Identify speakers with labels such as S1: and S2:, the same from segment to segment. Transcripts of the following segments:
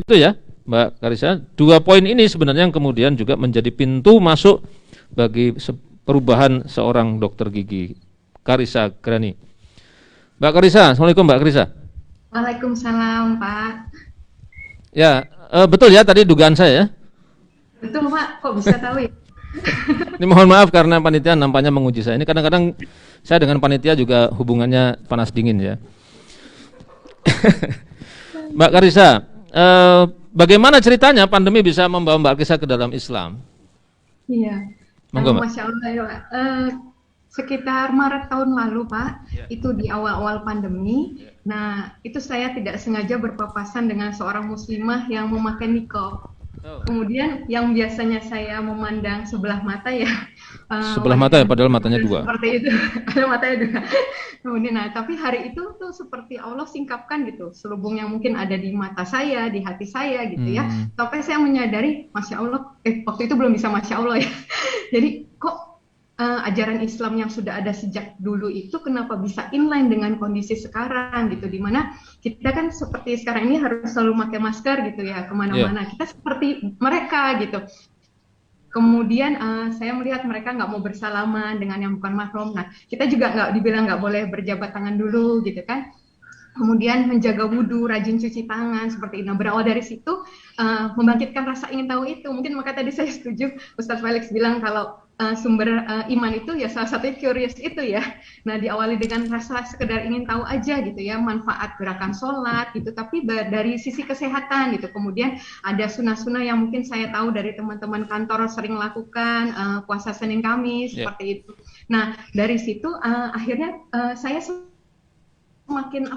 S1: Begitu ya, Mbak Karissa. 2 poin ini sebenarnya yang kemudian juga menjadi pintu masuk bagi perubahan seorang dokter gigi. Karissa Grani. Mbak Karissa, Assalamualaikum Mbak Karissa.
S2: Waalaikumsalam, Pak.
S1: Ya, betul ya tadi dugaan saya ya.
S2: Betul, Pak. Kok bisa tahu ya?
S1: Ini mohon maaf karena panitia nampaknya menguji saya. Ini kadang-kadang saya dengan panitia juga hubungannya panas dingin ya. Mbak Karissa, bagaimana ceritanya pandemi bisa membawa Mbak Karissa ke dalam Islam?
S2: Iya.
S1: Monggo, Mbak.
S2: Masya Allah ya, Pak. Sekitar Maret tahun lalu, Pak, itu di awal-awal pandemi. Nah, itu saya tidak sengaja berpapasan dengan seorang muslimah yang memakai niqab. Kemudian yang biasanya saya memandang sebelah mata ya,
S1: Sebelah mata ya, padahal matanya 2.
S2: seperti itu, ada matanya 2. Kemudian, nah tapi hari itu tuh seperti Allah singkapkan gitu, selubung yang mungkin ada di mata saya, di hati saya gitu ya. Sampai saya menyadari, masya Allah, waktu itu belum bisa masya Allah ya. Jadi kok ajaran Islam yang sudah ada sejak dulu itu kenapa bisa inline dengan kondisi sekarang gitu, dimana kita kan seperti sekarang ini harus selalu pakai masker gitu ya kemana-mana, kita seperti mereka gitu. Kemudian saya melihat mereka nggak mau bersalaman dengan yang bukan mahram. Nah, kita juga nggak dibilang nggak boleh berjabat tangan dulu gitu kan. Kemudian menjaga wudhu, rajin cuci tangan seperti ini. Berawal dari situ membangkitkan rasa ingin tahu itu. Mungkin maka tadi saya setuju Ustadz Felix bilang kalau sumber iman itu ya salah satunya curious itu ya. Nah, diawali dengan rasa sekedar ingin tahu aja gitu ya, manfaat gerakan sholat gitu, tapi dari sisi kesehatan gitu. Kemudian ada sunnah-sunnah yang mungkin saya tahu dari teman-teman kantor sering lakukan, puasa Senin Kamis seperti itu. Nah, dari situ akhirnya saya semakin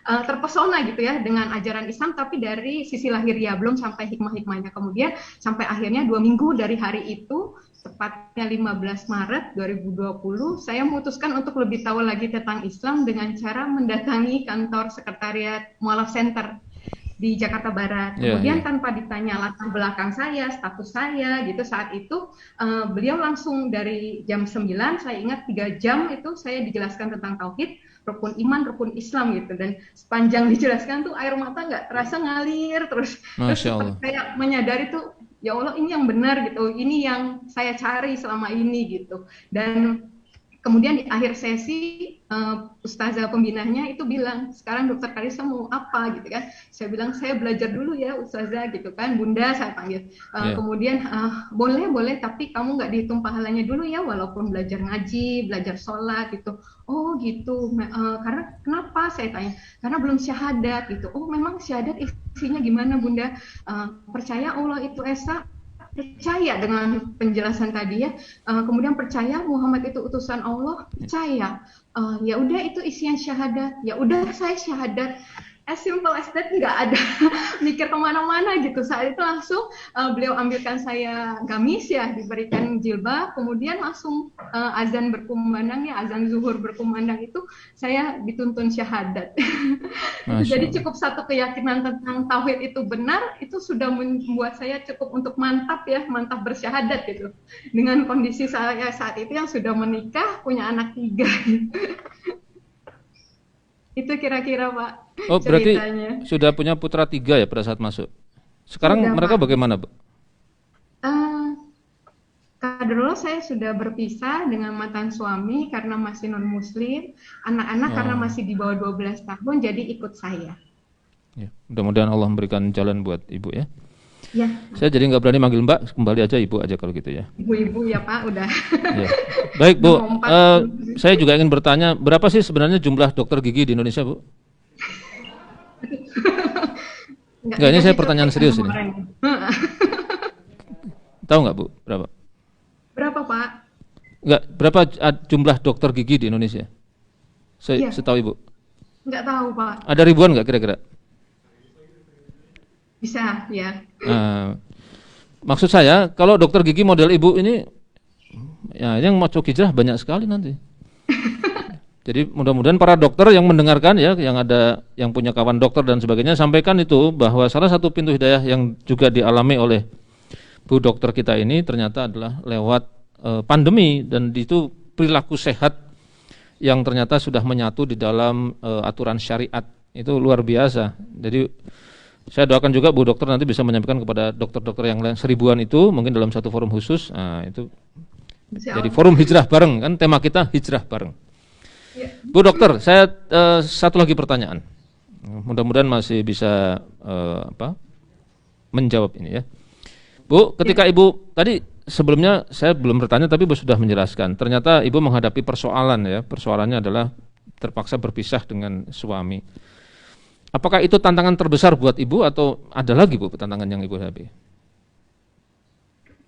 S2: terpesona gitu ya dengan ajaran Islam, tapi dari sisi lahiriah, belum sampai hikmah-hikmahnya. Kemudian sampai akhirnya 2 minggu dari hari itu, tepatnya 15 Maret 2020, saya memutuskan untuk lebih tahu lagi tentang Islam dengan cara mendatangi kantor sekretariat Mualaf Center di Jakarta Barat. Kemudian tanpa ditanya latar belakang saya, status saya gitu saat itu, beliau langsung dari jam 9, saya ingat 3 jam itu saya dijelaskan tentang tauhid, rukun iman, rukun Islam gitu, dan sepanjang dijelaskan tuh air mata nggak terasa ngalir terus. Terus saya menyadari tuh, ya Allah ini yang benar gitu, ini yang saya cari selama ini gitu. Dan kemudian di akhir sesi ustazah pembinanya itu bilang, sekarang dokter Karissa mau apa gitu kan. Saya bilang, saya belajar dulu ya ustazah gitu kan, bunda saya panggil. Kemudian boleh tapi kamu nggak dihitung pahalanya dulu ya, walaupun belajar ngaji, belajar sholat gitu. Oh gitu, karena kenapa saya tanya, karena belum syahadat gitu. Oh memang syahadat isinya gimana bunda? Percaya Allah itu esa, percaya dengan penjelasan tadi ya, kemudian percaya Muhammad itu utusan Allah, percaya, ya udah itu isian syahadat, ya udah saya syahadat, as simple as that, nggak ada mikir kemana-mana gitu. Saat itu langsung beliau ambilkan saya gamis ya, diberikan jilbab, kemudian langsung azan berkumandang ya, azan zuhur berkumandang itu saya dituntun syahadat. Jadi cukup satu keyakinan tentang tauhid itu benar, itu sudah membuat saya cukup untuk mantap bersyahadat gitu. Dengan kondisi saya saat itu yang sudah menikah, punya anak 3. Itu kira-kira Pak.
S1: Oh berarti sudah punya putra 3 ya pada saat masuk. Sekarang sudah, mereka Pak. Bagaimana Bu?
S2: Kaderullah saya sudah berpisah dengan mantan suami karena masih non muslim. Anak-anak karena masih di bawah 12 tahun jadi ikut saya.
S1: Ya, mudah-mudahan Allah memberikan jalan buat Ibu ya.
S2: Ya.
S1: Saya jadi nggak berani manggil Mbak, kembali aja Ibu aja kalau gitu ya.
S2: Ibu-ibu ya Pak, udah. Ya.
S1: Baik Bu, saya juga ingin bertanya, berapa sih sebenarnya jumlah dokter gigi di Indonesia Bu? Enggak, ini saya pertanyaan serius ini. Tahu nggak Bu, berapa?
S2: Berapa Pak?
S1: Enggak, berapa jumlah dokter gigi di Indonesia? Setahu Ibu?
S2: Enggak tahu Pak.
S1: Ada ribuan nggak kira-kira?
S2: Bisa, ya.
S1: Maksud saya, kalau dokter gigi model Ibu ini, ya yang masuk hijrah banyak sekali nanti. Jadi mudah-mudahan para dokter yang mendengarkan ya, yang punya kawan dokter dan sebagainya, sampaikan itu bahwa salah satu pintu hidayah yang juga dialami oleh Bu dokter kita ini ternyata adalah lewat pandemi, dan itu perilaku sehat yang ternyata sudah menyatu di dalam aturan syariat. Itu luar biasa. Jadi Saya doakan juga Bu Dokter nanti bisa menyampaikan kepada dokter-dokter yang lain 1000-an itu mungkin dalam satu forum khusus. Nah, itu
S2: Insya
S1: jadi
S2: Allah.
S1: forum hijrah bareng kan, tema kita hijrah bareng.
S2: Ya.
S1: Bu Dokter, saya satu lagi pertanyaan. Mudah-mudahan masih bisa menjawab ini ya. Bu, ketika Ibu tadi sebelumnya saya belum bertanya tapi Bu sudah menjelaskan. Ternyata Ibu menghadapi persoalan ya. Persoalannya adalah terpaksa berpisah dengan suami. Apakah itu tantangan terbesar buat Ibu atau ada lagi Bu tantangan yang Ibu hadapi?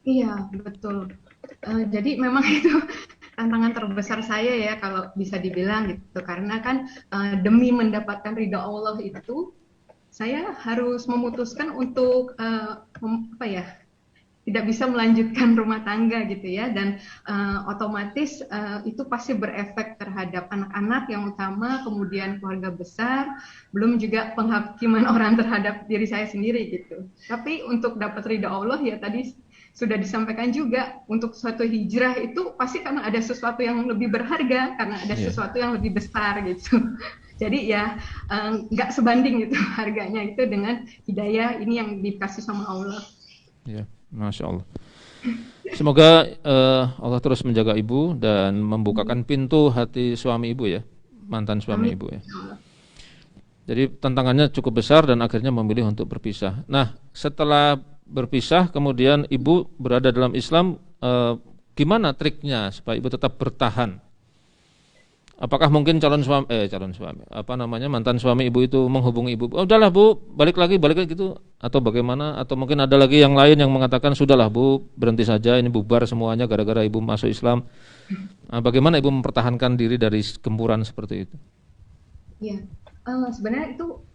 S2: Iya, betul. Jadi memang itu tantangan terbesar saya ya kalau bisa dibilang gitu. Karena kan demi mendapatkan ridha Allah itu saya harus memutuskan untuk tidak bisa melanjutkan rumah tangga gitu ya, dan otomatis itu pasti berefek terhadap anak-anak yang utama, kemudian keluarga besar, belum juga penghakiman orang terhadap diri saya sendiri gitu. Tapi untuk dapat ridha Allah ya tadi sudah disampaikan juga, untuk suatu hijrah itu pasti karena ada sesuatu yang lebih berharga, karena ada sesuatu yang lebih besar gitu. Jadi ya nggak sebanding gitu harganya itu dengan hidayah ini yang dikasih sama Allah.
S1: Ya, Masya Allah. Semoga Allah terus menjaga Ibu dan membukakan pintu hati suami Ibu ya, mantan suami Ibu ya. Jadi tantangannya cukup besar dan akhirnya memilih untuk berpisah. Nah, setelah berpisah kemudian Ibu berada dalam Islam, gimana triknya supaya Ibu tetap bertahan? Apakah mungkin mantan suami Ibu itu menghubungi Ibu, oh, udahlah Bu, balik lagi gitu, atau bagaimana? Atau mungkin ada lagi yang lain yang mengatakan sudahlah Bu, berhenti saja, ini bubar semuanya gara-gara Ibu masuk Islam. Nah, bagaimana Ibu mempertahankan diri dari gempuran seperti itu?
S2: Iya. Sebenarnya itu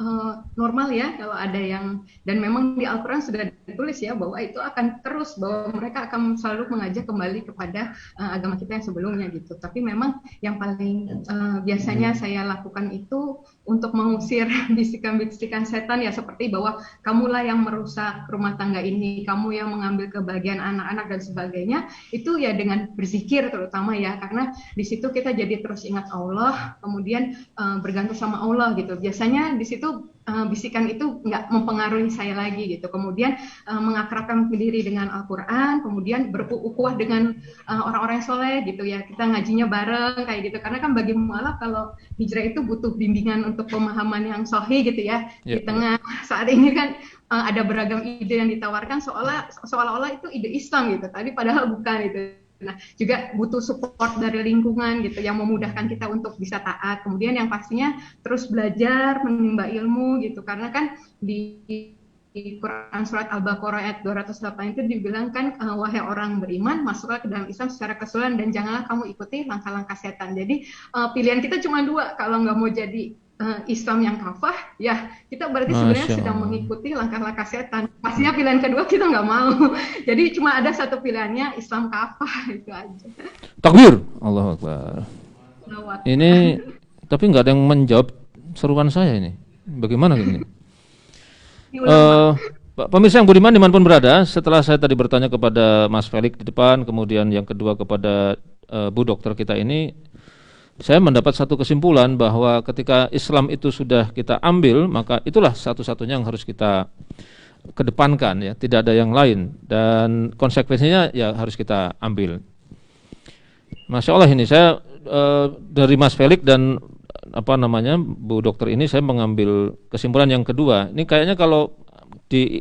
S2: normal ya kalau ada yang, dan memang di Al-Quran sudah ditulis ya bahwa itu akan terus, bahwa mereka akan selalu mengajak kembali kepada agama kita yang sebelumnya gitu. Tapi memang yang paling biasanya saya lakukan itu untuk mengusir bisikan-bisikan setan ya, seperti bahwa kamulah yang merusak rumah tangga ini, kamu yang mengambil kebahagiaan anak-anak dan sebagainya. Itu ya dengan berzikir terutama ya, karena di situ kita jadi terus ingat Allah, kemudian bergantung sama Allah gitu. Biasanya di situ bisikan itu nggak mempengaruhi saya lagi gitu. Kemudian mengakrabkan diri dengan Al-Quran, kemudian berukhuwah dengan orang-orang yang soleh gitu ya. Kita ngajinya bareng kayak gitu. Karena kan bagi mualaf kalau hijrah itu butuh bimbingan untuk pemahaman yang sahih gitu ya. Di tengah saat ini kan ada beragam ide yang ditawarkan seolah-olah itu ide Islam gitu. Tapi padahal bukan gitu. Nah, juga butuh support dari lingkungan gitu yang memudahkan kita untuk bisa taat. Kemudian yang pastinya terus belajar, menimba ilmu gitu. Karena kan di Quran surat Al-Baqarah ayat 208 itu dibilang kan, wahai orang beriman, masuklah ke dalam Islam secara keseluruhan dan janganlah kamu ikuti langkah-langkah setan. Jadi pilihan kita cuma dua, kalau nggak mau jadi Islam yang kafah, ya kita berarti sebenarnya sedang mengikuti langkah-langkah setan. Pastinya pilihan kedua kita nggak mau. Jadi cuma ada satu pilihannya, Islam kafah, itu aja.
S1: Takbir, Allahu Akbar. Ini tapi nggak ada yang menjawab seruan saya ini. Bagaimana ini? Pemirsa yang budiman dimanapun berada, setelah saya tadi bertanya kepada Mas Felix di depan, kemudian yang kedua kepada Bu Dokter kita ini, saya mendapat satu kesimpulan bahwa ketika Islam itu sudah kita ambil, maka itulah satu-satunya yang harus kita kedepankan ya, tidak ada yang lain, dan konsekuensinya ya harus kita ambil. Masya Allah, ini saya dari Mas Felix dan Bu Dokter ini saya mengambil kesimpulan yang kedua. Ini kayaknya kalau di